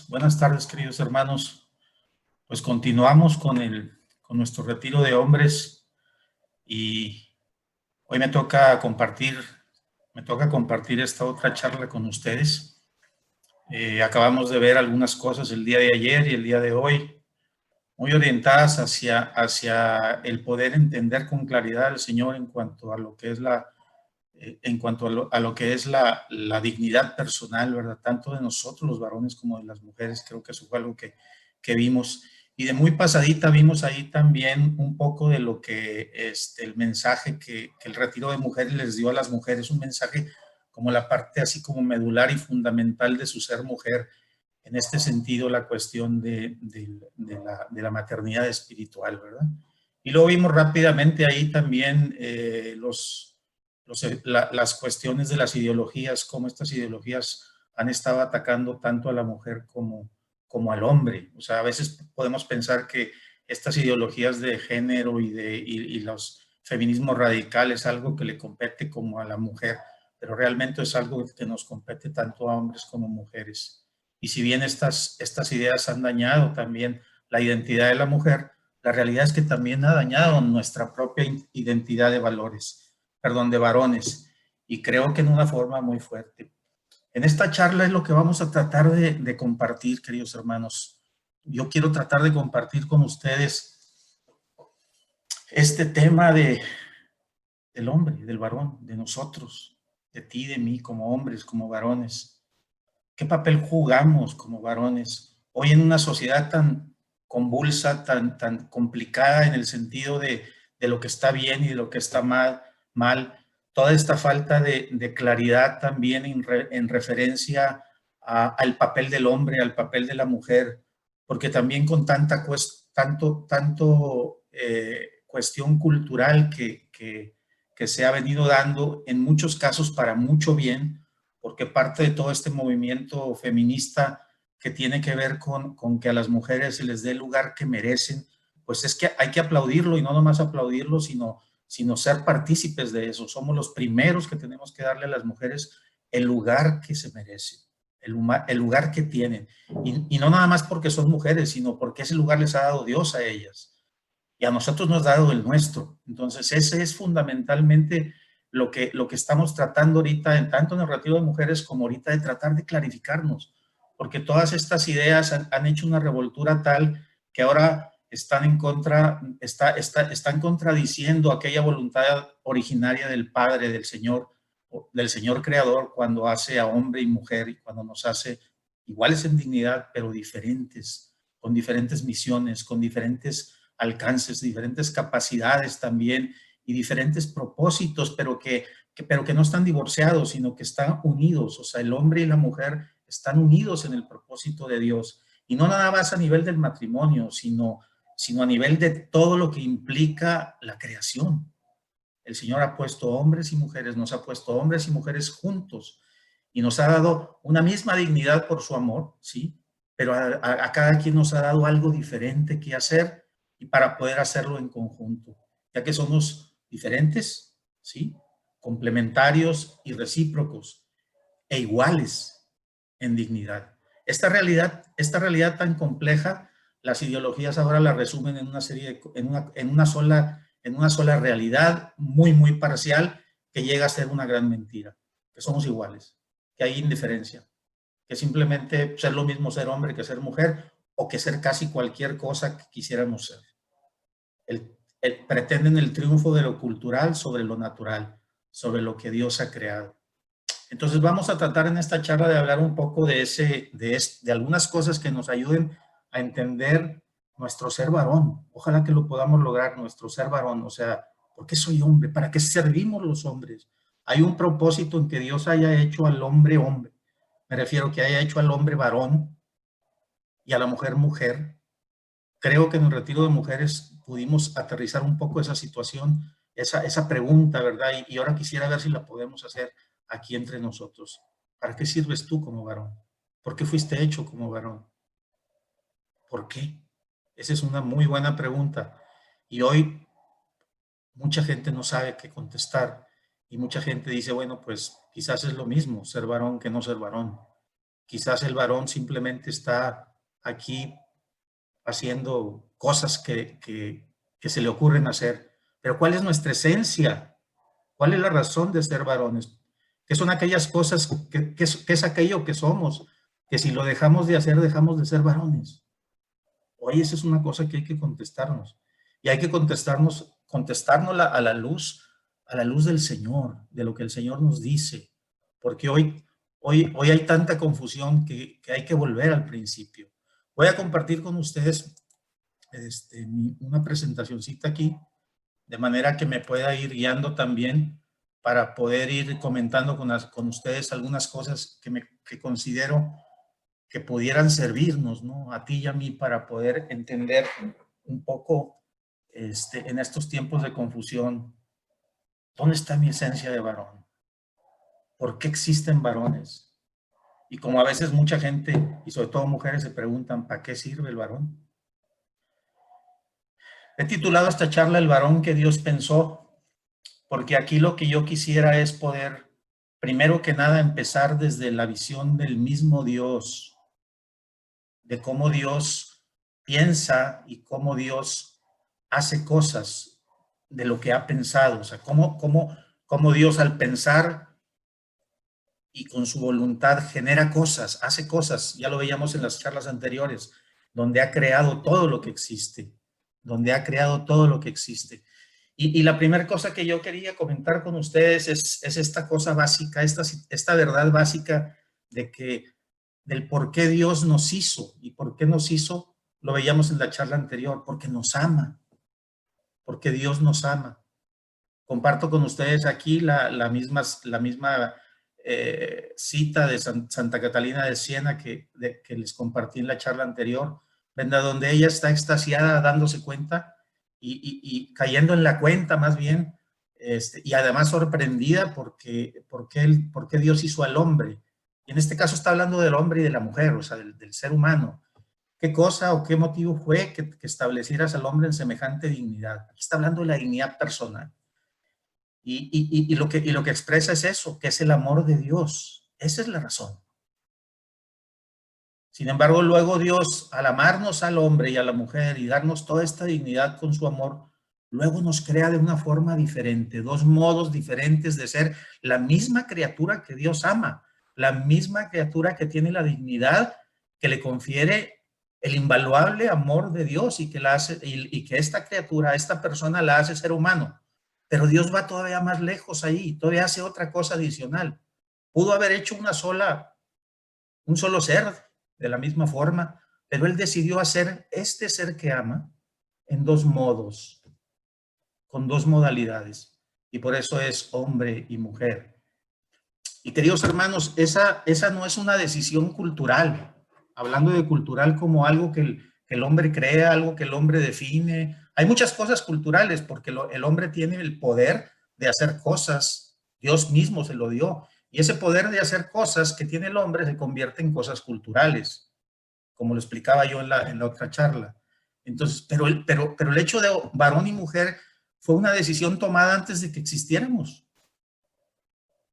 Buenas tardes, queridos hermanos. Pues continuamos con nuestro retiro de hombres y hoy me toca compartir esta otra charla con ustedes. Acabamos de ver algunas cosas el día de ayer y el día de hoy, muy orientadas hacia el poder entender con claridad al Señor en cuanto a lo que es a lo que es la dignidad personal, ¿verdad? Tanto de nosotros los varones como de las mujeres. Creo que eso fue algo que vimos. Y de muy pasadita vimos ahí también un poco de lo que el mensaje que el retiro de mujeres les dio a las mujeres, un mensaje como la parte así como medular y fundamental de su ser mujer. En este sentido, la cuestión de la maternidad espiritual, ¿verdad? Y luego vimos rápidamente ahí también las cuestiones de las ideologías, cómo estas ideologías han estado atacando tanto a la mujer como al hombre. O sea, a veces podemos pensar que estas ideologías de género y los feminismos radicales, algo que le compete como a la mujer, pero realmente es algo que nos compete tanto a hombres como mujeres. Y si bien estas ideas han dañado también la identidad de la mujer, la realidad es que también ha dañado nuestra propia identidad de valores, perdón, de varones, y creo que en una forma muy fuerte. En esta charla es lo que vamos a tratar de compartir, queridos hermanos. Yo quiero tratar de compartir con ustedes este tema del hombre, del varón, de nosotros, de ti, de mí, como hombres, como varones. ¿Qué papel jugamos como varones hoy en una sociedad tan convulsa, tan complicada en el sentido de lo que está bien y de lo que está mal? Toda esta falta de claridad también en referencia al papel del hombre, al papel de la mujer, porque también con cuestión cultural que se ha venido dando en muchos casos para mucho bien, porque parte de todo este movimiento feminista que tiene que ver con que a las mujeres se les dé el lugar que merecen, pues es que hay que aplaudirlo y no nomás aplaudirlo, sino ser partícipes de eso. Somos los primeros que tenemos que darle a las mujeres el lugar que se merecen, el lugar que tienen. Y no nada más porque son mujeres, sino porque ese lugar les ha dado Dios a ellas. Y a nosotros nos ha dado el nuestro. Entonces, ese es fundamentalmente lo que estamos tratando ahorita, tanto en el retiro de mujeres como ahorita, de tratar de clarificarnos, porque todas estas ideas han hecho una revoltura tal que ahora están contradiciendo aquella voluntad originaria del Padre, del Señor Creador, cuando hace a hombre y mujer y cuando nos hace iguales en dignidad, pero diferentes, con diferentes misiones, con diferentes alcances, diferentes capacidades también y diferentes propósitos, pero que no están divorciados, sino que están unidos. O sea, el hombre y la mujer están unidos en el propósito de Dios. Y no nada más a nivel del matrimonio, sino a nivel de todo lo que implica la creación. El Señor ha puesto hombres y mujeres, nos ha puesto hombres y mujeres juntos y nos ha dado una misma dignidad por su amor, ¿sí? Pero a cada quien nos ha dado algo diferente que hacer y para poder hacerlo en conjunto, ya que somos diferentes, ¿sí? Complementarios y recíprocos e iguales en dignidad. Esta realidad tan compleja, las ideologías ahora la resumen en una serie, en una sola realidad muy, muy parcial que llega a ser una gran mentira, que somos iguales, que hay indiferencia, que simplemente ser lo mismo ser hombre que ser mujer o que ser casi cualquier cosa que quisiéramos ser. Pretenden el triunfo de lo cultural sobre lo natural, sobre lo que Dios ha creado. Entonces vamos a tratar en esta charla de hablar un poco de algunas cosas que nos ayuden a entender nuestro ser varón. Ojalá que lo podamos lograr, nuestro ser varón. O sea, ¿por qué soy hombre? ¿Para qué servimos los hombres? Hay un propósito en que Dios haya hecho al hombre hombre. Me refiero que haya hecho al hombre varón y a la mujer mujer. Creo que en el retiro de mujeres pudimos aterrizar un poco esa situación, esa pregunta, ¿verdad? Y ahora quisiera ver si la podemos hacer aquí entre nosotros. ¿Para qué sirves tú como varón? ¿Por qué fuiste hecho como varón? ¿Por qué? Esa es una muy buena pregunta. Y hoy mucha gente no sabe qué contestar. Y mucha gente dice, bueno, pues quizás es lo mismo ser varón que no ser varón. Quizás el varón simplemente está aquí haciendo cosas que se le ocurren hacer. Pero ¿cuál es nuestra esencia? ¿Cuál es la razón de ser varones? ¿Qué son aquellas cosas, qué es aquello que somos? Que si lo dejamos de hacer, dejamos de ser varones. Oye, esa es una cosa que hay que contestarnos. Y hay que contestárnosla a la luz del Señor, de lo que el Señor nos dice. Porque hoy hay tanta confusión que hay que volver al principio. Voy a compartir con ustedes una presentacioncita aquí, de manera que me pueda ir guiando también para poder ir comentando con ustedes algunas cosas que considero que pudieran servirnos, ¿no? A ti y a mí para poder entender un poco en estos tiempos de confusión, ¿dónde está mi esencia de varón? ¿Por qué existen varones? Y como a veces mucha gente, y sobre todo mujeres, se preguntan, ¿para qué sirve el varón? He titulado esta charla El varón que Dios pensó, porque aquí lo que yo quisiera es poder, primero que nada, empezar desde la visión del mismo Dios, de cómo Dios piensa y cómo Dios hace cosas de lo que ha pensado, o sea, cómo Dios al pensar y con su voluntad genera cosas, hace cosas, ya lo veíamos en las charlas anteriores, donde ha creado todo lo que existe, donde ha creado todo lo que existe. Y la primera cosa que yo quería comentar con ustedes es esta cosa básica, esta verdad básica de del por qué Dios nos hizo. ¿Y por qué nos hizo? Lo veíamos en la charla anterior, porque nos ama, porque Dios nos ama. Comparto con ustedes aquí la misma cita de Santa Catalina de Siena que les compartí en la charla anterior, donde ella está extasiada dándose cuenta y cayendo en la cuenta más bien, y además sorprendida porque Dios hizo al hombre. Y en este caso está hablando del hombre y de la mujer, o sea, del ser humano. ¿Qué cosa o qué motivo fue que establecieras al hombre en semejante dignidad? Aquí está hablando de la dignidad personal. Lo que expresa es eso, que es el amor de Dios. Esa es la razón. Sin embargo, luego Dios, al amarnos al hombre y a la mujer y darnos toda esta dignidad con su amor, luego nos crea de una forma diferente, dos modos diferentes de ser la misma criatura que Dios ama, la misma criatura que tiene la dignidad que le confiere el invaluable amor de Dios y que esta criatura, esta persona la hace ser humano. Pero Dios va todavía más lejos ahí, todavía hace otra cosa adicional. Pudo haber hecho un solo ser de la misma forma, pero Él decidió hacer este ser que ama en dos modos, con dos modalidades, y por eso es hombre y mujer. Y queridos hermanos, esa no es una decisión cultural, hablando de cultural como algo que el hombre crea, algo que el hombre define. Hay muchas cosas culturales porque el hombre tiene el poder de hacer cosas, Dios mismo se lo dio, y ese poder de hacer cosas que tiene el hombre se convierte en cosas culturales, como lo explicaba yo en la otra charla. Entonces, pero el hecho de varón y mujer fue una decisión tomada antes de que existiéramos,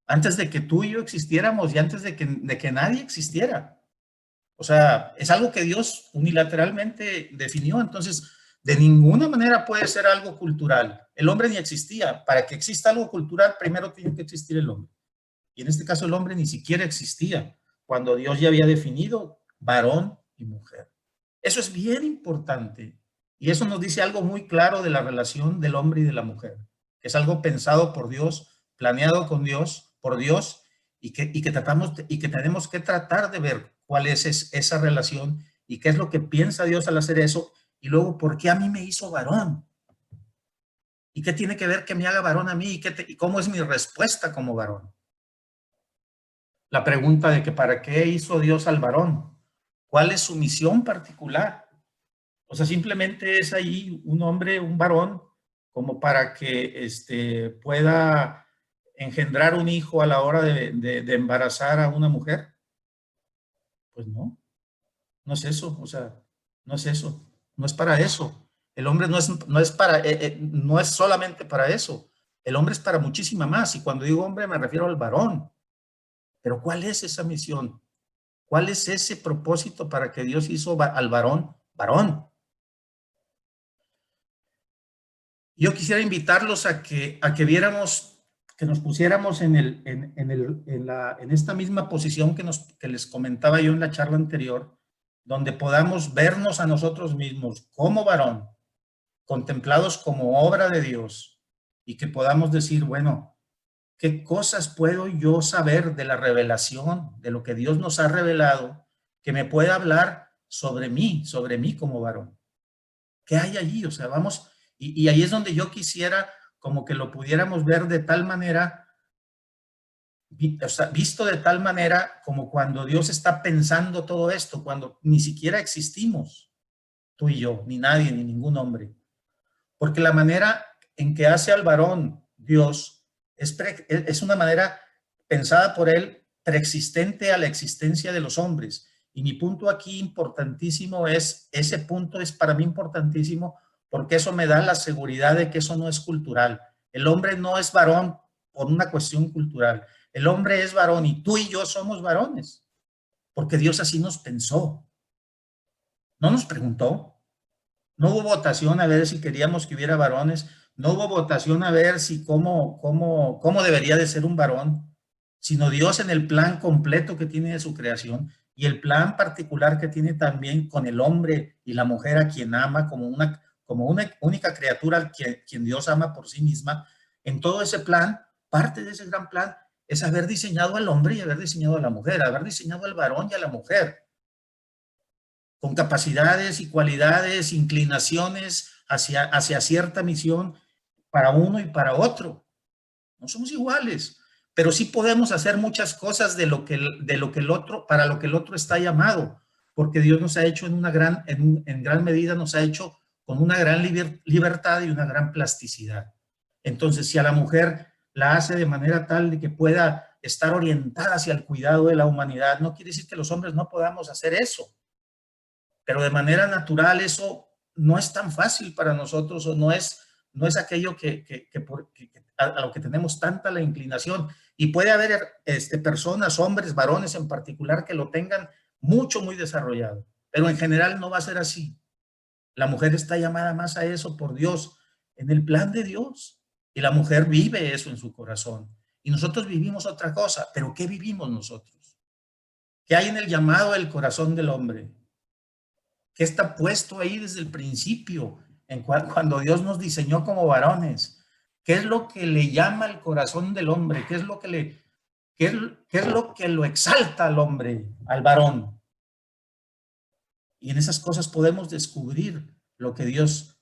antes de que tú y yo existiéramos y antes de que nadie existiera. O sea, es algo que Dios unilateralmente definió. Entonces, de ninguna manera puede ser algo cultural. El hombre ni existía. Para que exista algo cultural, primero tiene que existir el hombre. Y en este caso, el hombre ni siquiera existía cuando Dios ya había definido varón y mujer. Eso es bien importante. Y eso nos dice algo muy claro de la relación del hombre y de la mujer. Que es algo pensado por Dios, planeado con Dios, por Dios, y que tenemos que tratar de ver cuál es esa relación y qué es lo que piensa Dios al hacer eso. Y luego, ¿por qué a mí me hizo varón? ¿Y qué tiene que ver que me haga varón a mí? ¿Y cómo es mi respuesta como varón? La pregunta de que ¿para qué hizo Dios al varón? ¿Cuál es su misión particular? O sea, simplemente es ahí un hombre, un varón, como para que pueda engendrar un hijo a la hora de embarazar a una mujer. Pues no es eso, o sea, no es eso, no es para eso. El hombre no es solamente para eso. El hombre es para muchísima más. Y cuando digo hombre me refiero al varón. Pero ¿cuál es esa misión? ¿Cuál es ese propósito para que Dios hizo al varón varón? Yo quisiera invitarlos a que viéramos, que nos pusiéramos en esta misma posición que les comentaba yo en la charla anterior, donde podamos vernos a nosotros mismos como varón, contemplados como obra de Dios, y que podamos decir, bueno, ¿qué cosas puedo yo saber de la revelación, de lo que Dios nos ha revelado, que me pueda hablar sobre mí como varón? ¿Qué hay allí? O sea, vamos, y ahí es donde yo quisiera como que lo pudiéramos ver de tal manera, o sea, visto de tal manera como cuando Dios está pensando todo esto, cuando ni siquiera existimos, tú y yo, ni nadie, ni ningún hombre. Porque la manera en que hace al varón Dios es una manera pensada por él preexistente a la existencia de los hombres. Y mi punto aquí importantísimo es, ese punto es para mí importantísimo porque eso me da la seguridad de que eso no es cultural. El hombre no es varón por una cuestión cultural. El hombre es varón y tú y yo somos varones, porque Dios así nos pensó. No nos preguntó. No hubo votación a ver si queríamos que hubiera varones. No hubo votación a ver si cómo debería de ser un varón, sino Dios en el plan completo que tiene de su creación y el plan particular que tiene también con el hombre y la mujer a quien ama como una única criatura quien Dios ama por sí misma. En todo ese plan, parte de ese gran plan es haber diseñado al hombre y haber diseñado a la mujer, haber diseñado al varón y a la mujer con capacidades y cualidades, inclinaciones hacia cierta misión para uno y para otro. No somos iguales, pero sí podemos hacer muchas cosas de lo que el otro, para lo que el otro está llamado, porque Dios nos ha hecho en gran medida, nos ha hecho con una gran libertad y una gran plasticidad. Entonces, si a la mujer la hace de manera tal de que pueda estar orientada hacia el cuidado de la humanidad, no quiere decir que los hombres no podamos hacer eso, pero de manera natural eso no es tan fácil para nosotros o no es aquello a lo que tenemos tanta la inclinación. Y puede haber personas, hombres, varones en particular, que lo tengan muy desarrollado, pero en general no va a ser así. La mujer está llamada más a eso por Dios, en el plan de Dios, y la mujer vive eso en su corazón. Y nosotros vivimos otra cosa, pero ¿qué vivimos nosotros? ¿Qué hay en el llamado del corazón del hombre? ¿Qué está puesto ahí desde el principio, cuando Dios nos diseñó como varones? ¿Qué es lo que le llama al corazón del hombre? ¿Qué es lo que lo exalta al hombre, al varón? Y en esas cosas podemos descubrir lo que Dios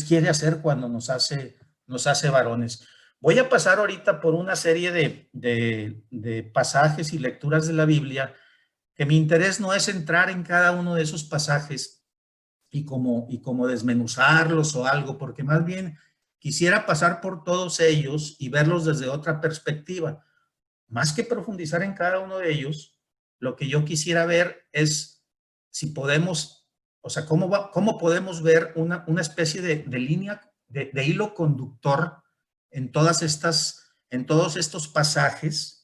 quiere hacer cuando nos hace varones. Voy a pasar ahorita por una serie de pasajes y lecturas de la Biblia que mi interés no es entrar en cada uno de esos pasajes y como desmenuzarlos o algo, porque más bien quisiera pasar por todos ellos y verlos desde otra perspectiva. Más que profundizar en cada uno de ellos, lo que yo quisiera ver es si podemos, o sea, cómo podemos ver una especie de línea, de hilo conductor en todos estos pasajes,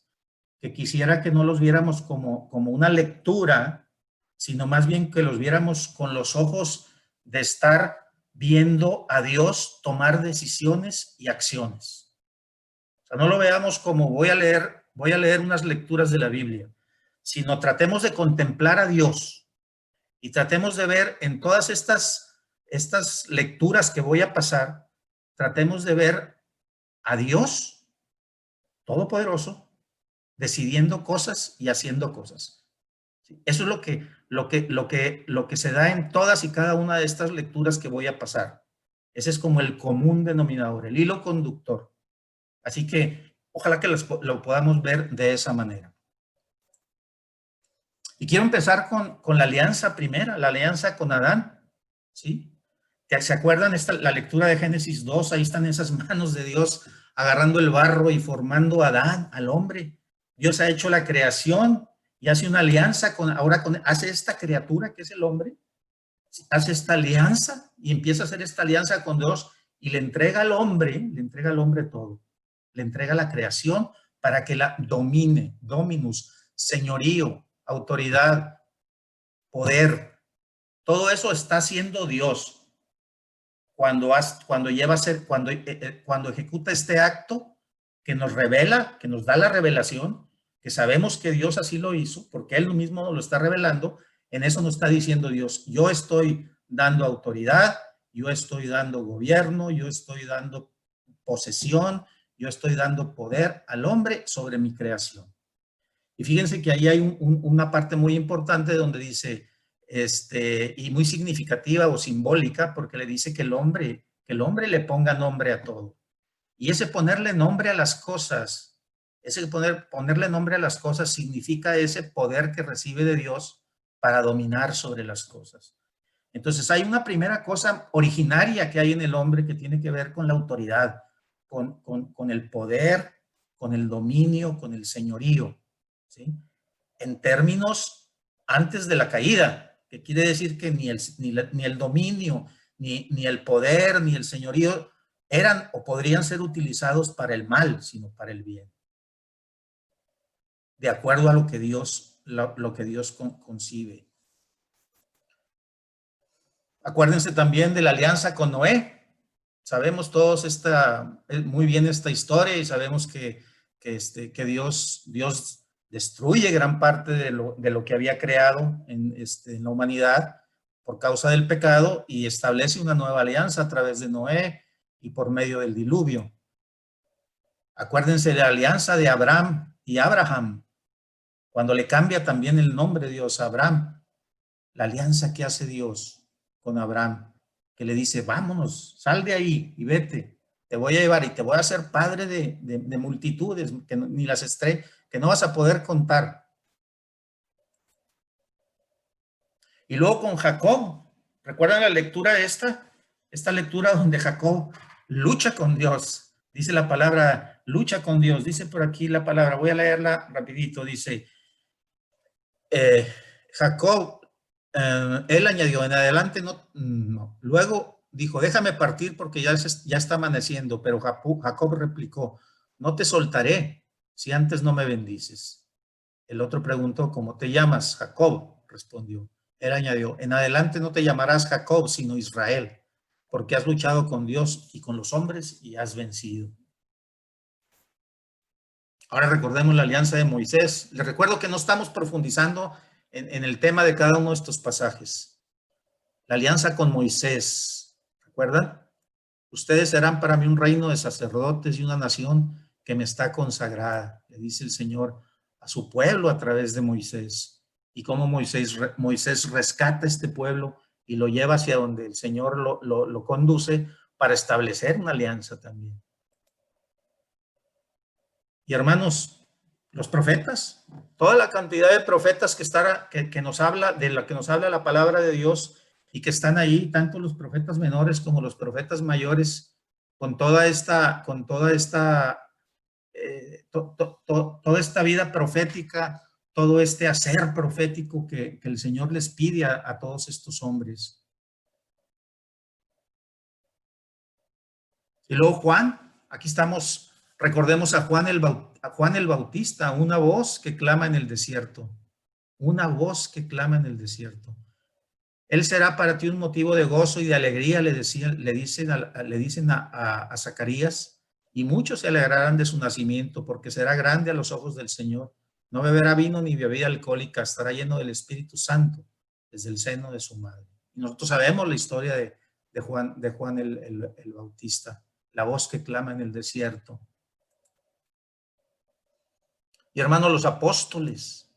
que quisiera que no los viéramos como una lectura, sino más bien que los viéramos con los ojos de estar viendo a Dios tomar decisiones y acciones. O sea, no lo veamos como voy a leer unas lecturas de la Biblia, sino tratemos de contemplar a Dios y tratemos de ver en todas estas lecturas que voy a pasar, tratemos de ver a Dios Todopoderoso decidiendo cosas y haciendo cosas. Eso es lo que se da en todas y cada una de estas lecturas que voy a pasar. Ese es como el común denominador, el hilo conductor. Así que ojalá que lo podamos ver de esa manera. Y quiero empezar con la alianza primera, la alianza con Adán. ¿Sí? ¿Se acuerdan la lectura de Génesis 2? Ahí están esas manos de Dios agarrando el barro y formando a Adán, al hombre. Dios ha hecho la creación y hace una alianza hace esta criatura que es el hombre, hace esta alianza y empieza a hacer esta alianza con Dios y le entrega al hombre todo. Le entrega la creación para que la domine, dominus, señorío, autoridad, poder. Todo eso está haciendo Dios cuando lleva a ser, cuando ejecuta este acto que nos revela, que nos da la revelación, que sabemos que Dios así lo hizo, porque Él mismo nos lo está revelando. En eso nos está diciendo Dios: yo estoy dando autoridad, yo estoy dando gobierno, yo estoy dando posesión, yo estoy dando poder al hombre sobre mi creación. Y fíjense que ahí hay una parte muy importante donde dice, y muy significativa o simbólica, porque le dice que el hombre le ponga nombre a todo. Y ese ponerle nombre a las cosas, ponerle nombre a las cosas significa ese poder que recibe de Dios para dominar sobre las cosas. Entonces hay una primera cosa originaria que hay en el hombre que tiene que ver con la autoridad, con el poder, con el dominio, con el señorío, ¿sí? En términos antes de la caída, que quiere decir que ni el dominio, ni el poder, ni el señorío eran o podrían ser utilizados para el mal, sino para el bien. De acuerdo a lo que Dios concibe. Acuérdense también de la alianza con Noé. Sabemos todos muy bien esta historia y sabemos que Dios destruye gran parte de lo que había creado en la humanidad por causa del pecado y establece una nueva alianza a través de Noé y por medio del diluvio. Acuérdense de la alianza de Abraham y Abraham, cuando le cambia también el nombre Dios a Abraham. La alianza que hace Dios con Abraham, que le dice: vámonos, sal de ahí y vete, te voy a llevar y te voy a hacer padre de multitudes, que ni las estrellas, que no vas a poder contar. Y luego con Jacob, ¿recuerdan la lectura esta lectura donde Jacob lucha con Dios? Dice la palabra, lucha con Dios, dice por aquí la palabra, voy a leerla rapidito, dice, Jacob, él añadió, en adelante no. Luego dijo, déjame partir porque ya está amaneciendo, pero Jacob replicó, no te soltaré si antes no me bendices. El otro preguntó, ¿cómo te llamas? Jacob, respondió. Él añadió, en adelante no te llamarás Jacob, sino Israel, porque has luchado con Dios y con los hombres y has vencido. Ahora recordemos la alianza de Moisés. Les recuerdo que no estamos profundizando en el tema de cada uno de estos pasajes. La alianza con Moisés, ¿recuerdan? Ustedes serán para mí un reino de sacerdotes y una nación que me está consagrada, le dice el Señor a su pueblo a través de Moisés. Y cómo Moisés rescata este pueblo y lo lleva hacia donde el Señor lo conduce para establecer una alianza también. Y hermanos, los profetas, toda la cantidad de profetas que nos habla, de la que nos habla la palabra de Dios y que están ahí, tanto los profetas menores como los profetas mayores, con toda esta vida profética, todo este hacer profético que el Señor les pide a todos estos hombres. Y luego Juan, aquí estamos, recordemos a Juan el Bautista, una voz que clama en el desierto, una voz que clama en el desierto. Él será para ti un motivo de gozo y de alegría, le dicen a Zacarías, y muchos se alegrarán de su nacimiento, porque será grande a los ojos del Señor. No beberá vino ni bebida alcohólica, estará lleno del Espíritu Santo desde el seno de su madre. Y nosotros sabemos la historia de Juan el Bautista, la voz que clama en el desierto. Y hermanos, los apóstoles.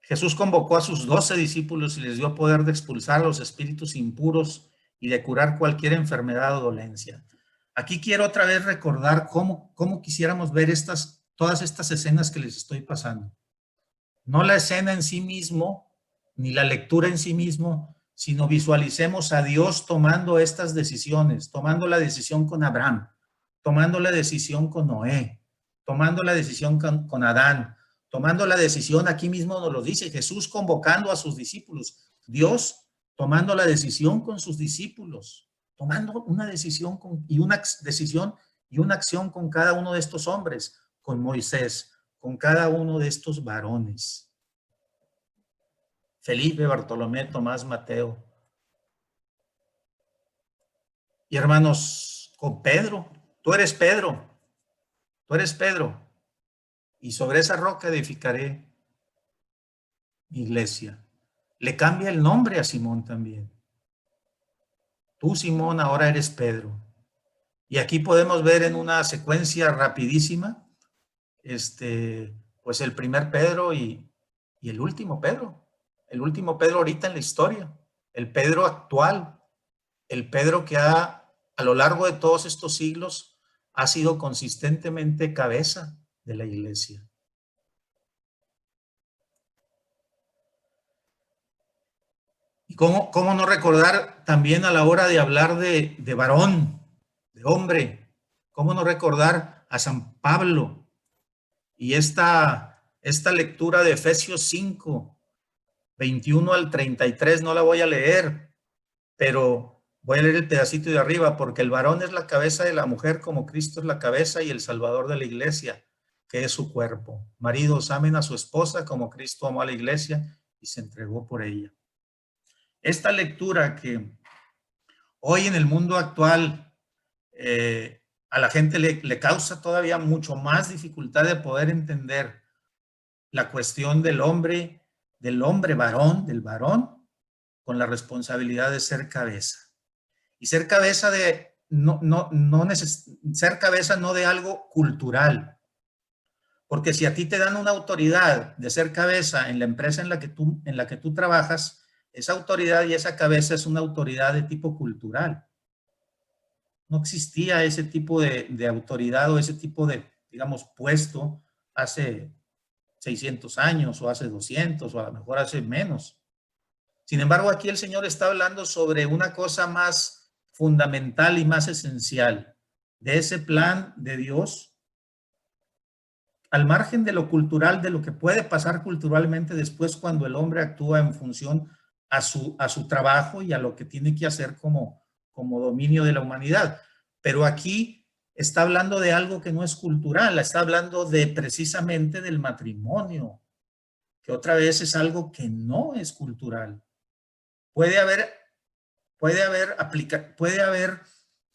Jesús convocó a sus 12 discípulos y les dio poder de expulsar a los espíritus impuros y de curar cualquier enfermedad o dolencia. Aquí quiero otra vez recordar cómo quisiéramos ver todas estas escenas que les estoy pasando. No la escena en sí mismo, ni la lectura en sí mismo, sino visualicemos a Dios tomando estas decisiones, tomando la decisión con Abraham, tomando la decisión con Noé, tomando la decisión con Adán, tomando la decisión, aquí mismo nos lo dice Jesús, convocando a sus discípulos, Dios tomando la decisión con sus discípulos, tomando una decisión y una acción con cada uno de estos hombres, con Moisés, con cada uno de estos varones. Felipe, Bartolomé, Tomás, Mateo. Y hermanos, con Pedro, tú eres Pedro, tú eres Pedro, y sobre esa roca edificaré mi iglesia. Le cambia el nombre a Simón también. Tú, Simón, ahora eres Pedro. Y aquí podemos ver en una secuencia rapidísima, pues el primer Pedro y el último Pedro. El último Pedro ahorita en la historia. El Pedro actual. El Pedro que a lo largo de todos estos siglos ha sido consistentemente cabeza de la iglesia. Y cómo no recordar también a la hora de hablar de varón, de hombre, cómo no recordar a San Pablo y esta lectura de Efesios 5, 21 al 33, no la voy a leer, pero voy a leer el pedacito de arriba, porque el varón es la cabeza de la mujer como Cristo es la cabeza y el salvador de la iglesia, que es su cuerpo. Maridos, amen a su esposa como Cristo amó a la iglesia y se entregó por ella. Esta lectura que hoy en el mundo actual a la gente le causa todavía mucho más dificultad de poder entender la cuestión del hombre varón, del varón, con la responsabilidad de ser cabeza. Y ser cabeza de, ser cabeza no de algo cultural. Porque si a ti te dan una autoridad de ser cabeza en la empresa en la que tú trabajas, esa autoridad y esa cabeza es una autoridad de tipo cultural. No existía ese tipo de autoridad o ese tipo de, digamos, puesto hace 600 años o hace 200 o a lo mejor hace menos. Sin embargo, aquí el Señor está hablando sobre una cosa más fundamental y más esencial de ese plan de Dios, al margen de lo cultural, de lo que puede pasar culturalmente después cuando el hombre actúa en función a su trabajo y a lo que tiene que hacer como dominio de la humanidad. Pero aquí está hablando de algo que no es cultural, está hablando de precisamente del matrimonio, que otra vez es algo que no es cultural. Puede haber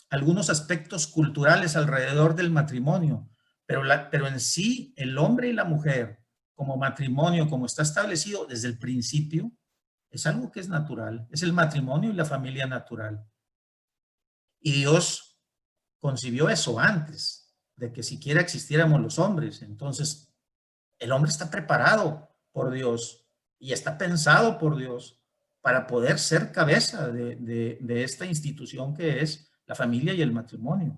algunos aspectos culturales alrededor del matrimonio, pero en sí el hombre y la mujer como matrimonio, como está establecido desde el principio, es algo que es natural, es el matrimonio y la familia natural. Y Dios concibió eso antes de que siquiera existiéramos los hombres. Entonces, el hombre está preparado por Dios y está pensado por Dios para poder ser cabeza de esta institución que es la familia y el matrimonio.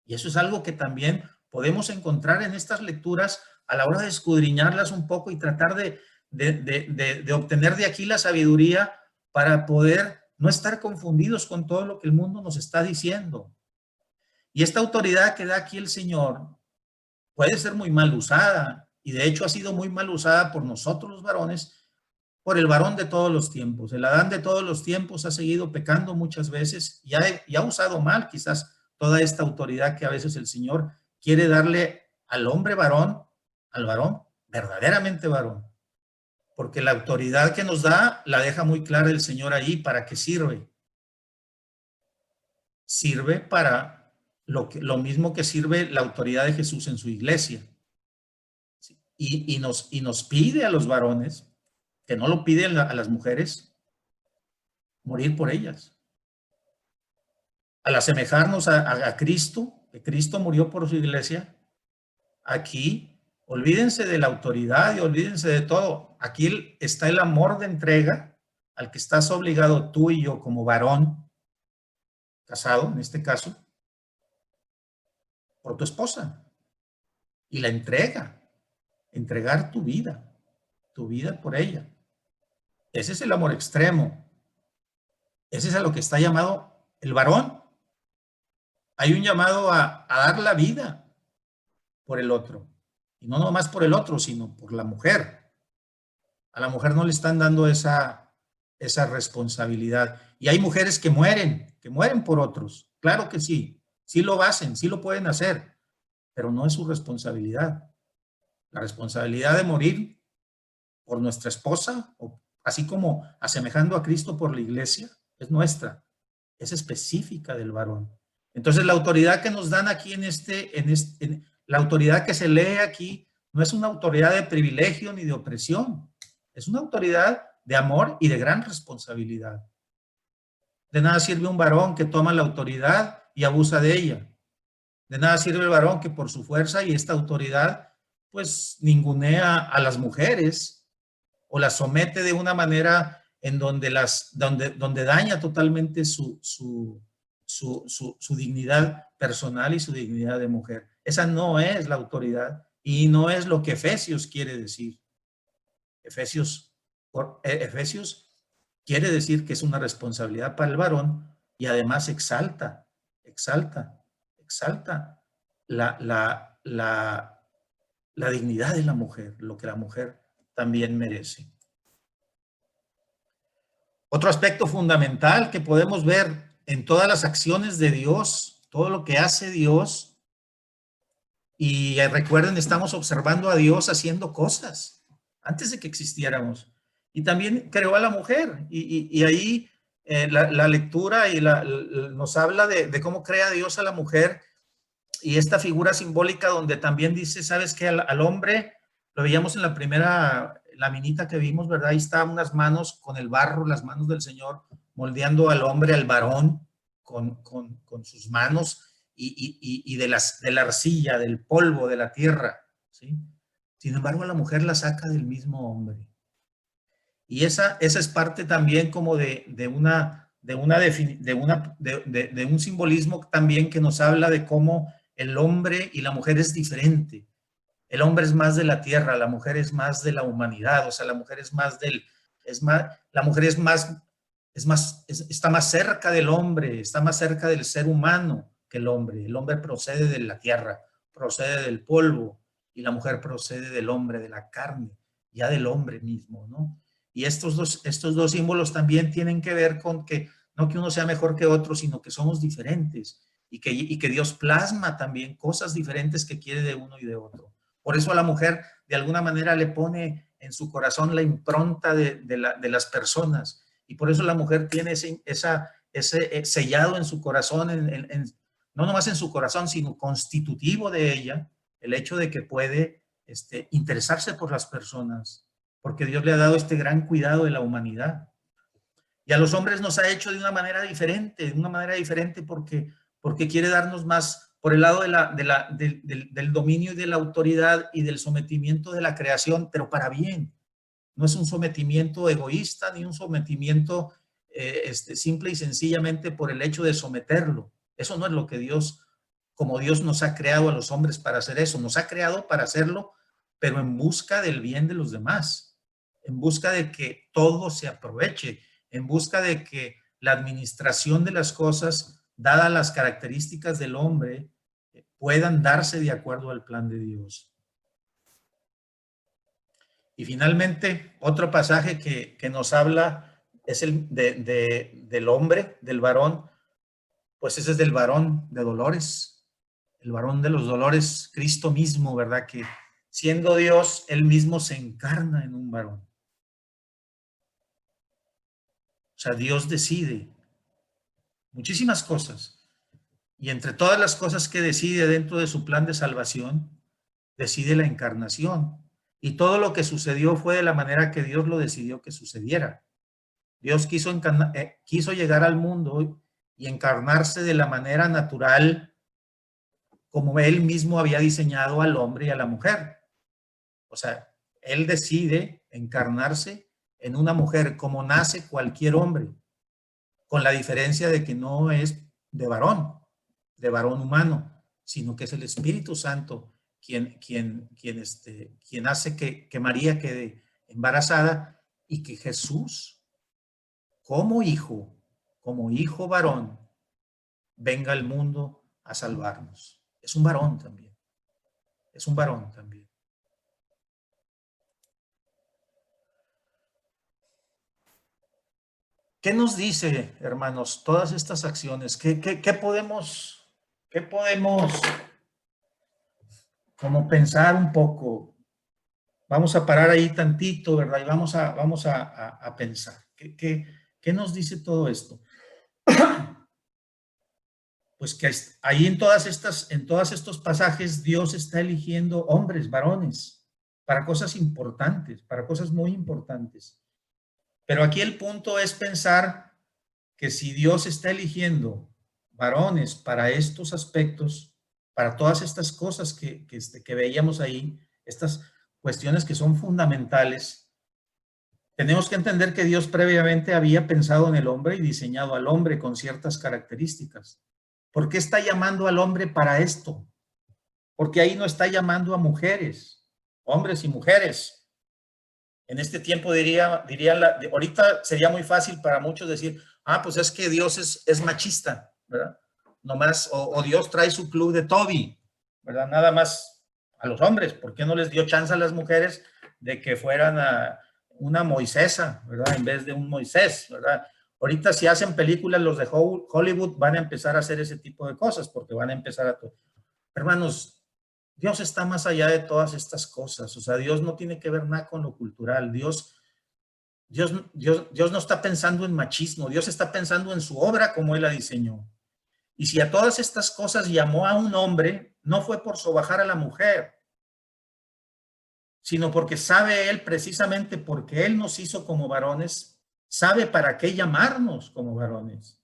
Y eso es algo que también podemos encontrar en estas lecturas a la hora de escudriñarlas un poco y tratar de obtener de aquí la sabiduría para poder no estar confundidos con todo lo que el mundo nos está diciendo. Y esta autoridad que da aquí el Señor puede ser muy mal usada, y de hecho ha sido muy mal usada por nosotros los varones, por el varón de todos los tiempos. El Adán de todos los tiempos ha seguido pecando muchas veces y ha usado mal quizás toda esta autoridad que a veces el Señor quiere darle al hombre varón, al varón verdaderamente varón. Porque la autoridad que nos da la deja muy clara el Señor ahí. ¿Para qué sirve? Sirve para lo mismo que sirve la autoridad de Jesús en su iglesia. Y nos pide a los varones, que no lo pide a las mujeres, morir por ellas. Al asemejarnos a Cristo, que Cristo murió por su iglesia, aquí olvídense de la autoridad y olvídense de todo. Aquí está el amor de entrega al que estás obligado tú y yo como varón, casado en este caso, por tu esposa. Y la entregar tu vida por ella. Ese es el amor extremo. Ese es a lo que está llamado el varón. Hay un llamado a dar la vida por el otro. Y no nomás por el otro, sino por la mujer. A la mujer no le están dando esa responsabilidad. Y hay mujeres que mueren por otros. Claro que sí lo hacen, sí lo pueden hacer, pero no es su responsabilidad. La responsabilidad de morir por nuestra esposa, o así como asemejando a Cristo por la iglesia, es nuestra, es específica del varón. Entonces, la autoridad que nos dan aquí la autoridad que se lee aquí no es una autoridad de privilegio ni de opresión, es una autoridad de amor y de gran responsabilidad. De nada sirve un varón que toma la autoridad y abusa de ella. De nada sirve el varón que por su fuerza y esta autoridad, pues ningunea a las mujeres o las somete de una manera en donde daña totalmente su dignidad personal y su dignidad de mujer. Esa no es la autoridad y no es lo que Efesios quiere decir. Efesios quiere decir que es una responsabilidad para el varón y además exalta la, la, la, la dignidad de la mujer, lo que la mujer también merece. Otro aspecto fundamental que podemos ver en todas las acciones de Dios, todo lo que hace Dios, y recuerden, estamos observando a Dios haciendo cosas antes de que existiéramos. Y también creó a la mujer, y ahí la lectura nos habla de cómo crea Dios a la mujer, y esta figura simbólica donde también dice, ¿sabes qué? Al hombre, lo veíamos en la primera laminita que vimos, ¿verdad? Ahí están unas manos con el barro, las manos del Señor, moldeando al hombre, al varón, con sus manos y de la arcilla, del polvo, de la tierra, ¿sí? Sin embargo, la mujer la saca del mismo hombre. Y esa es parte también como de un simbolismo también que nos habla de cómo el hombre y la mujer es diferente. El hombre es más de la tierra, la mujer es más de la humanidad, o sea, la mujer la mujer está más cerca del hombre, está más cerca del ser humano que el hombre. El hombre procede de la tierra, procede del polvo, y la mujer procede del hombre, de la carne, ya del hombre mismo, ¿no? Y estos dos símbolos también tienen que ver con que no que uno sea mejor que otro, sino que somos diferentes y que Dios plasma también cosas diferentes que quiere de uno y de otro. Por eso a la mujer de alguna manera le pone en su corazón la impronta de las personas, y por eso la mujer tiene ese sellado en su corazón, no nomás en su corazón, sino constitutivo de ella, el hecho de que puede interesarse por las personas, porque Dios le ha dado este gran cuidado de la humanidad. Y a los hombres nos ha hecho de una manera diferente porque quiere darnos más por el lado del dominio y de la autoridad y del sometimiento de la creación, pero para bien. No es un sometimiento egoísta ni un sometimiento simple y sencillamente por el hecho de someterlo. Eso no es lo que como Dios nos ha creado a los hombres para hacer eso. Nos ha creado para hacerlo, pero en busca del bien de los demás, en busca de que todo se aproveche, en busca de que la administración de las cosas, dadas las características del hombre, puedan darse de acuerdo al plan de Dios. Y finalmente, otro pasaje que nos habla es el del hombre, del varón, pues ese es del varón de dolores, el varón de los dolores, Cristo mismo, ¿verdad? Que siendo Dios, él mismo se encarna en un varón. O sea, Dios decide muchísimas cosas, y entre todas las cosas que decide dentro de su plan de salvación, decide la encarnación. Y todo lo que sucedió fue de la manera que Dios lo decidió que sucediera. Dios quiso llegar al mundo y encarnarse de la manera natural como él mismo había diseñado al hombre y a la mujer. O sea, él decide encarnarse en una mujer como nace cualquier hombre, con la diferencia de que no es de varón humano, sino que es el Espíritu Santo quien hace que María quede embarazada y que Jesús, como hijo varón, venga al mundo a salvarnos. Es un varón también. Es un varón también. ¿Qué nos dice, hermanos, todas estas acciones? ¿Qué podemos como pensar un poco? Vamos a parar ahí tantito, ¿verdad? Y vamos a pensar. ¿Qué nos dice todo esto? Pues que ahí en todos estos pasajes Dios está eligiendo hombres, varones, para cosas importantes, para cosas muy importantes. Pero aquí el punto es pensar que si Dios está eligiendo varones para estos aspectos, para todas estas cosas que veíamos ahí, estas cuestiones que son fundamentales, tenemos que entender que Dios previamente había pensado en el hombre y diseñado al hombre con ciertas características. ¿Por qué está llamando al hombre para esto? Porque ahí no está llamando a mujeres, hombres y mujeres. En este tiempo ahorita sería muy fácil para muchos decir, pues es que Dios es machista, ¿verdad? Nomás, o Dios trae su club de Toby, ¿verdad? Nada más a los hombres. ¿Por qué no les dio chance a las mujeres de que fueran a una Moisesa, ¿verdad? En vez de un Moisés, ¿verdad? Ahorita si hacen películas los de Hollywood van a empezar a hacer ese tipo de cosas porque van a empezar a... Hermanos, Dios está más allá de todas estas cosas. O sea, Dios no tiene que ver nada con lo cultural. Dios no está pensando en machismo. Dios está pensando en su obra como Él la diseñó. Y si a todas estas cosas llamó a un hombre, no fue por sobajar a la mujer, sino porque sabe Él, precisamente porque Él nos hizo como varones, sabe para qué llamarnos como varones.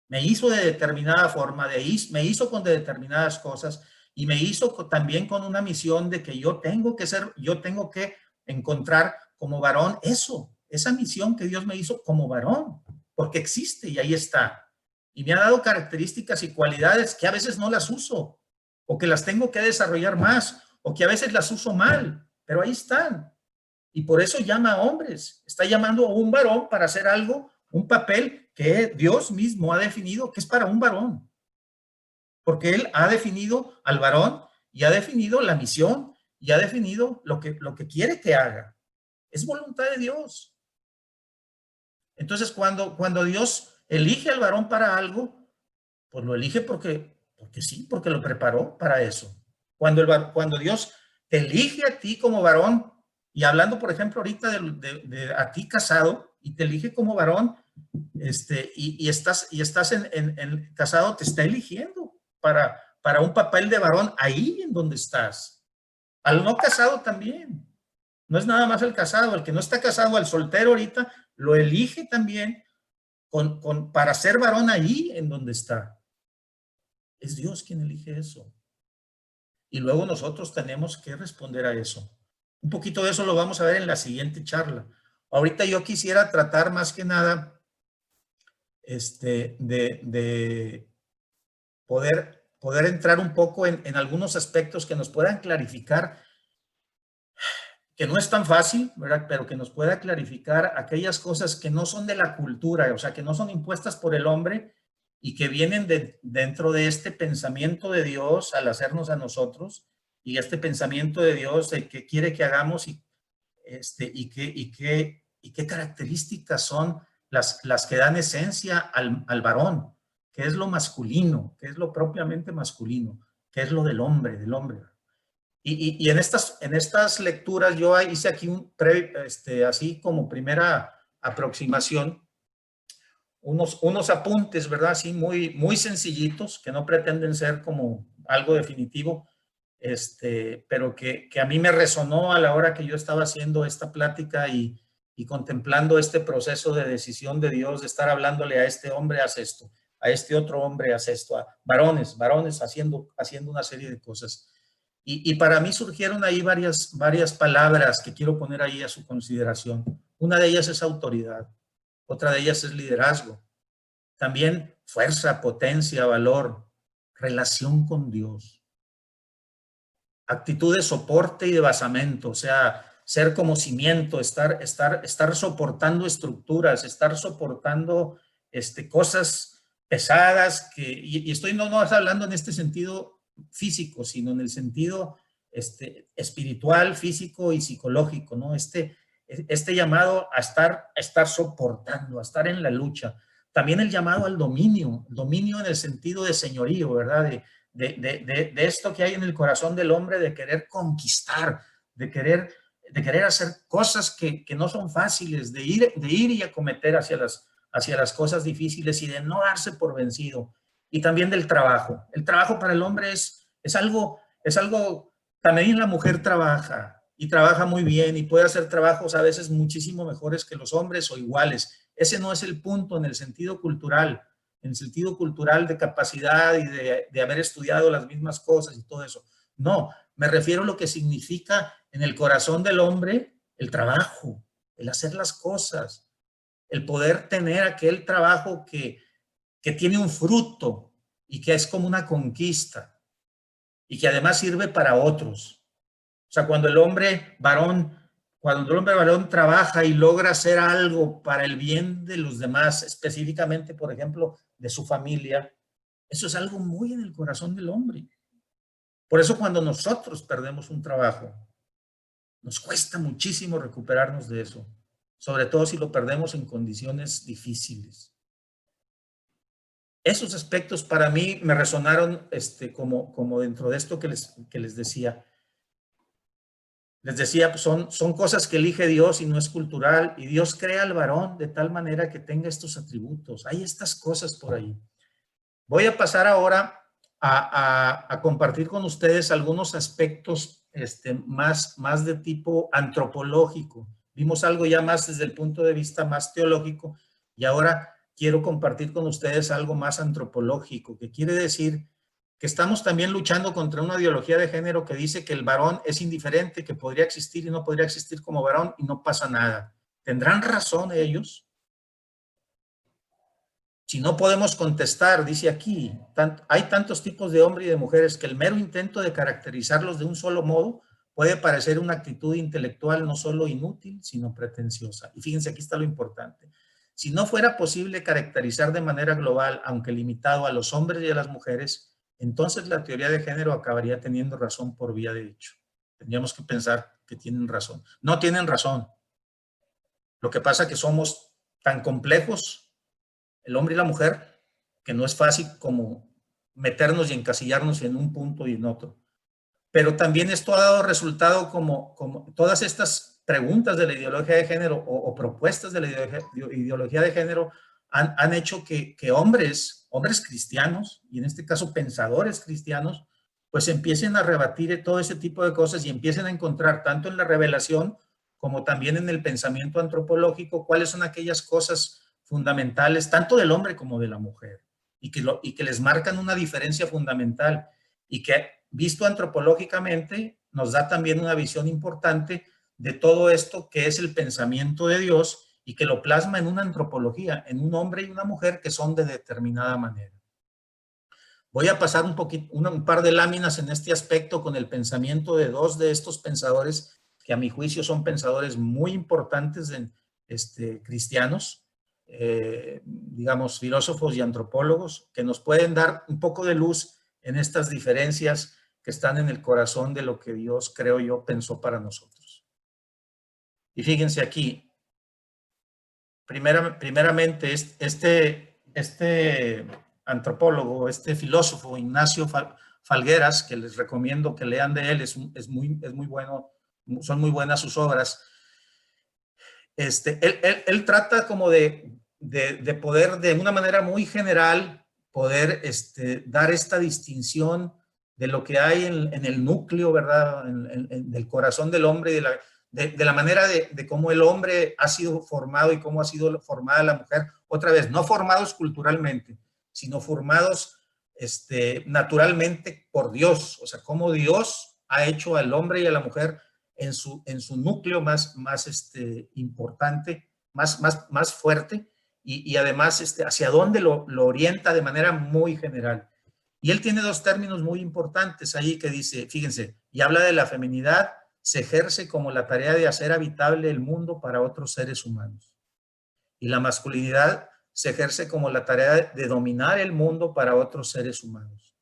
Me hizo de determinada forma, me hizo con determinadas cosas y me hizo también con una misión de que yo tengo que encontrar como varón esa misión que Dios me hizo como varón, porque existe y ahí está. Y me ha dado características y cualidades que a veces no las uso, o que las tengo que desarrollar más, o que a veces las uso mal, pero ahí están. Y por eso llama a hombres. Está llamando a un varón para hacer algo, un papel que Dios mismo ha definido que es para un varón. Porque Él ha definido al varón y ha definido la misión y ha definido lo que quiere que haga. Es voluntad de Dios. Entonces, cuando Dios elige al varón para algo, pues lo elige porque sí, porque lo preparó para eso. Cuando Dios te elige a ti como varón, y hablando, por ejemplo, ahorita de a ti casado, y te elige como varón, y estás en casado, te está eligiendo para un papel de varón ahí en donde estás. Al no casado también. No es nada más el casado, el que no está casado, al soltero ahorita, lo elige también para ser varón ahí en donde está. Es Dios quien elige eso. Y luego nosotros tenemos que responder a eso. Un poquito de eso lo vamos a ver en la siguiente charla. Ahorita yo quisiera tratar más que nada de poder entrar un poco en algunos aspectos que nos puedan clarificar, que no es tan fácil, ¿verdad? Pero que nos pueda clarificar aquellas cosas que no son de la cultura, o sea, que no son impuestas por el hombre y que vienen dentro de este pensamiento de Dios al hacernos a nosotros, y este pensamiento de Dios de qué quiere que hagamos y qué características son las que dan esencia al varón, qué es lo masculino, qué es lo propiamente masculino, qué es lo del hombre, Y en estas lecturas yo hice aquí así como primera aproximación, unos apuntes, ¿verdad? Así muy sencillitos, que no pretenden ser como algo definitivo, pero que a mí me resonó a la hora que yo estaba haciendo esta plática y contemplando este proceso de decisión de Dios, de estar hablándole a este hombre, haz esto, a este otro hombre, haz esto, a varones haciendo una serie de cosas. Y para mí surgieron ahí varias palabras que quiero poner ahí a su consideración. Una de ellas es autoridad, otra de ellas es liderazgo, también fuerza, potencia, valor, relación con Dios, actitud de soporte y de basamento, o sea, ser como cimiento, estar soportando estructuras, estar soportando cosas pesadas, y estoy no hablando en este sentido físico, sino en el sentido espiritual, físico y psicológico, ¿no? Este llamado a estar soportando, a estar en la lucha. También el llamado al dominio en el sentido de señorío, ¿verdad? De esto que hay en el corazón del hombre, de querer conquistar, de querer de querer hacer cosas que no son fáciles, de ir y acometer hacia las cosas difíciles y de no darse por vencido. Y también del trabajo. El trabajo para el hombre es algo, también la mujer trabaja y trabaja muy bien y puede hacer trabajos a veces muchísimo mejores que los hombres o iguales. Ese no es el punto en el sentido cultural de capacidad y de haber estudiado las mismas cosas y todo eso. No, me refiero a lo que significa en el corazón del hombre el trabajo, el hacer las cosas, el poder tener aquel trabajo que tiene un fruto y que es como una conquista y que además sirve para otros. O sea, cuando el hombre varón trabaja y logra hacer algo para el bien de los demás, específicamente, por ejemplo, de su familia, eso es algo muy en el corazón del hombre. Por eso cuando nosotros perdemos un trabajo, nos cuesta muchísimo recuperarnos de eso, sobre todo si lo perdemos en condiciones difíciles. Esos aspectos para mí me resonaron como dentro de esto que les decía. Les decía, pues son cosas que elige Dios y no es cultural, y Dios crea al varón de tal manera que tenga estos atributos. Hay estas cosas por ahí. Voy a pasar ahora a compartir con ustedes algunos aspectos más de tipo antropológico. Vimos algo ya más desde el punto de vista más teológico y ahora quiero compartir con ustedes algo más antropológico, que quiere decir que estamos también luchando contra una ideología de género que dice que el varón es indiferente, que podría existir y no podría existir como varón y no pasa nada. ¿Tendrán razón ellos? Si no podemos contestar, dice aquí, hay tantos tipos de hombres y de mujeres que el mero intento de caracterizarlos de un solo modo puede parecer una actitud intelectual no solo inútil, sino pretenciosa. Y fíjense, aquí está lo importante. Si no fuera posible caracterizar de manera global, aunque limitado a los hombres y a las mujeres, entonces la teoría de género acabaría teniendo razón por vía de hecho. Tendríamos que pensar que tienen razón. No tienen razón. Lo que pasa es que somos tan complejos, el hombre y la mujer, que no es fácil como meternos y encasillarnos en un punto y en otro. Pero también esto ha dado resultado como todas estas preguntas de la ideología de género o propuestas de la ideología de género han hecho que hombres cristianos, y en este caso pensadores cristianos, pues empiecen a rebatir todo ese tipo de cosas y empiecen a encontrar tanto en la revelación como también en el pensamiento antropológico cuáles son aquellas cosas fundamentales, tanto del hombre como de la mujer, y que les marcan una diferencia fundamental y que visto antropológicamente nos da también una visión importante de todo esto que es el pensamiento de Dios y que lo plasma en una antropología, en un hombre y una mujer que son de determinada manera. Voy a pasar un par de láminas en este aspecto con el pensamiento de dos de estos pensadores que a mi juicio son pensadores muy importantes cristianos, digamos filósofos y antropólogos, que nos pueden dar un poco de luz en estas diferencias que están en el corazón de lo que Dios, creo yo, pensó para nosotros. Y fíjense aquí, primeramente, este antropólogo, este filósofo, Ignacio Falgueras, que les recomiendo que lean de él, es muy bueno, son muy buenas sus obras. Él trata como de poder, de una manera muy general, poder dar esta distinción de lo que hay en el núcleo, ¿verdad? Del corazón del hombre, de la manera de cómo el hombre ha sido formado y cómo ha sido formada la mujer. Otra vez, no formados culturalmente, sino formados naturalmente por Dios. O sea, cómo Dios ha hecho al hombre y a la mujer en su núcleo más importante, más fuerte, y además hacia dónde lo orienta de manera muy general. Y él tiene dos términos muy importantes ahí que dice, fíjense, y habla de la feminidad, se ejerce como la tarea de hacer habitable el mundo para otros seres humanos. Y la masculinidad se ejerce como la tarea de dominar el mundo para otros seres humanos.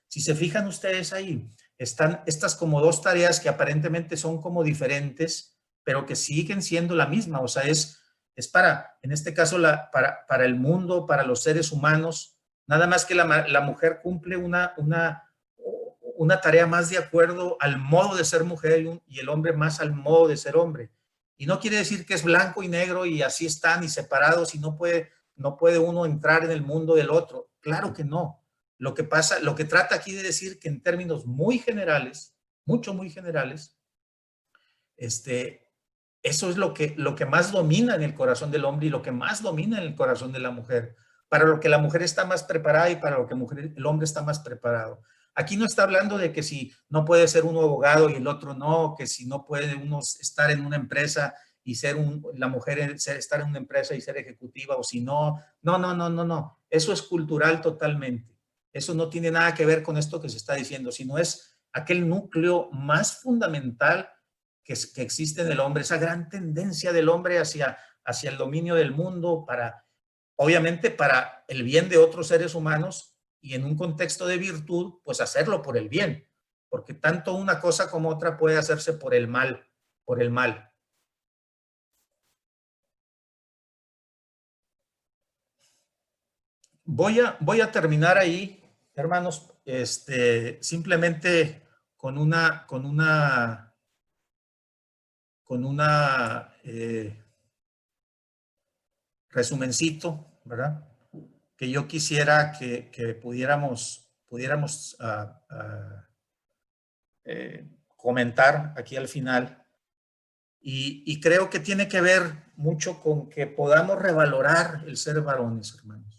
Si se fijan ustedes ahí, están estas como dos tareas que aparentemente son como diferentes, pero que siguen siendo la misma. O sea, es para, en este caso, para el mundo, para los seres humanos, nada más que la mujer cumple una una tarea más de acuerdo al modo de ser mujer y el hombre más al modo de ser hombre. Y no quiere decir que es blanco y negro y así están y separados y no puede uno entrar en el mundo del otro. Claro que no. Lo que pasa, lo que trata aquí de decir que en términos muy generales, muy generales, eso es lo que más domina en el corazón del hombre y lo que más domina en el corazón de la mujer. Para lo que la mujer está más preparada y para lo que el hombre está más preparado. Aquí no está hablando de que si no puede ser uno abogado y el otro no, que si no puede uno estar en una empresa y la mujer estar en una empresa y ser ejecutiva o si no. No. Eso es cultural totalmente. Eso no tiene nada que ver con esto que se está diciendo, sino es aquel núcleo más fundamental que existe en el hombre, esa gran tendencia del hombre hacia el dominio del mundo, obviamente para el bien de otros seres humanos y en un contexto de virtud, pues hacerlo por el bien, porque tanto una cosa como otra puede hacerse por el mal, Voy a terminar ahí, hermanos, simplemente con una resumencito, ¿verdad? Que yo quisiera que pudiéramos comentar aquí al final. Y creo que tiene que ver mucho con que podamos revalorar el ser varones, hermanos.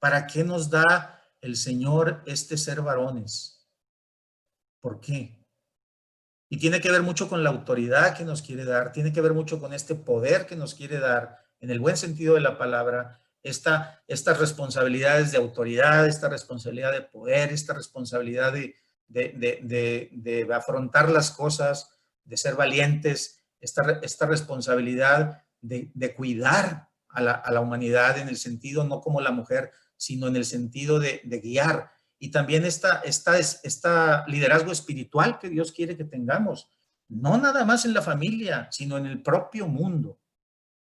¿Para qué nos da el Señor ser varones? ¿Por qué? Y tiene que ver mucho con la autoridad que nos quiere dar, tiene que ver mucho con este poder que nos quiere dar, en el buen sentido de la palabra, estas responsabilidades de autoridad, esta responsabilidad de poder, esta responsabilidad de afrontar las cosas, de ser valientes, esta responsabilidad de cuidar a la humanidad en el sentido, no como la mujer, sino en el sentido de guiar. Y también esta liderazgo espiritual que Dios quiere que tengamos, no nada más en la familia, sino en el propio mundo.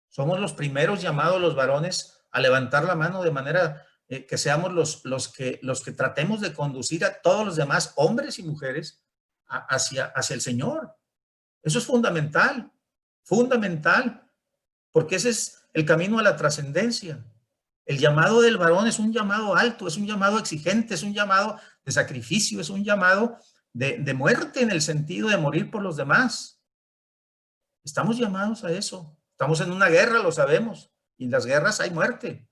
Somos los primeros llamados los varones a levantar la mano de manera que seamos los que tratemos de conducir a todos los demás, hombres y mujeres, hacia el Señor. Eso es fundamental, porque ese es el camino a la trascendencia. El llamado del varón es un llamado alto, es un llamado exigente, es un llamado de sacrificio, es un llamado de muerte en el sentido de morir por los demás. Estamos llamados a eso. Estamos en una guerra, lo sabemos, y en las guerras hay muerte.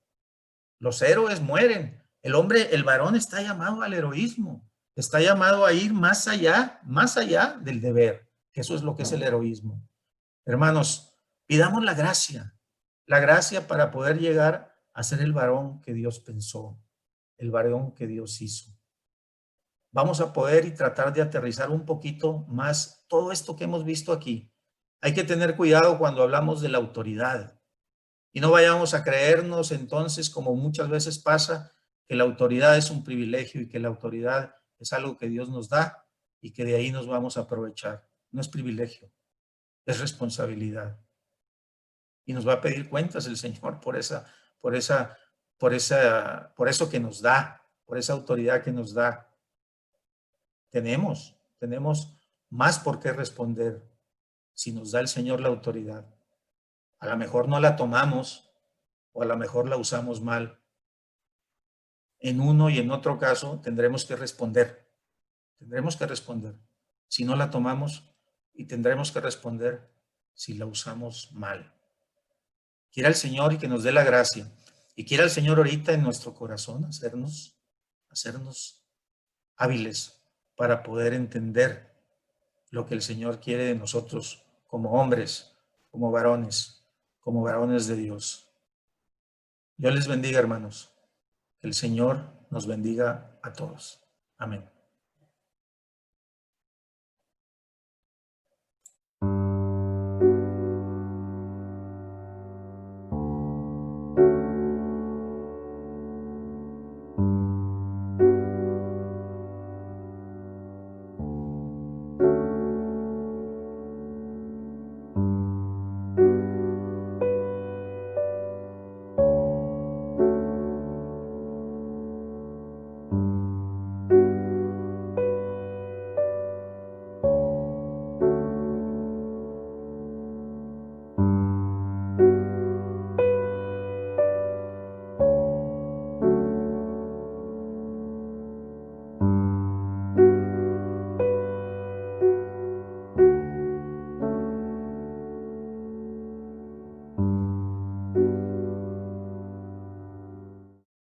Los héroes mueren. El varón está llamado al heroísmo, está llamado a ir más allá del deber, que eso es lo que es el heroísmo. Hermanos, pidamos la gracia para poder llegar a ser el varón que Dios pensó, el varón que Dios hizo. Vamos a poder y tratar de aterrizar un poquito más todo esto que hemos visto aquí. Hay que tener cuidado cuando hablamos de la autoridad y no vayamos a creernos entonces, como muchas veces pasa, que la autoridad es un privilegio y que la autoridad es algo que Dios nos da y que de ahí nos vamos a aprovechar. No es privilegio, es responsabilidad. Y nos va a pedir cuentas el Señor por eso que nos da, por esa autoridad que nos da. Tenemos más por qué responder si nos da el Señor la autoridad. A lo mejor no la tomamos o a lo mejor la usamos mal. En uno y en otro caso tendremos que responder. Si no la tomamos, y tendremos que responder si la usamos mal. Quiera el Señor y que nos dé la gracia. Y quiera el Señor ahorita en nuestro corazón hacernos hábiles para poder entender lo que el Señor quiere de nosotros como hombres, como varones de Dios. Dios les bendiga, hermanos. Que el Señor nos bendiga a todos. Amén.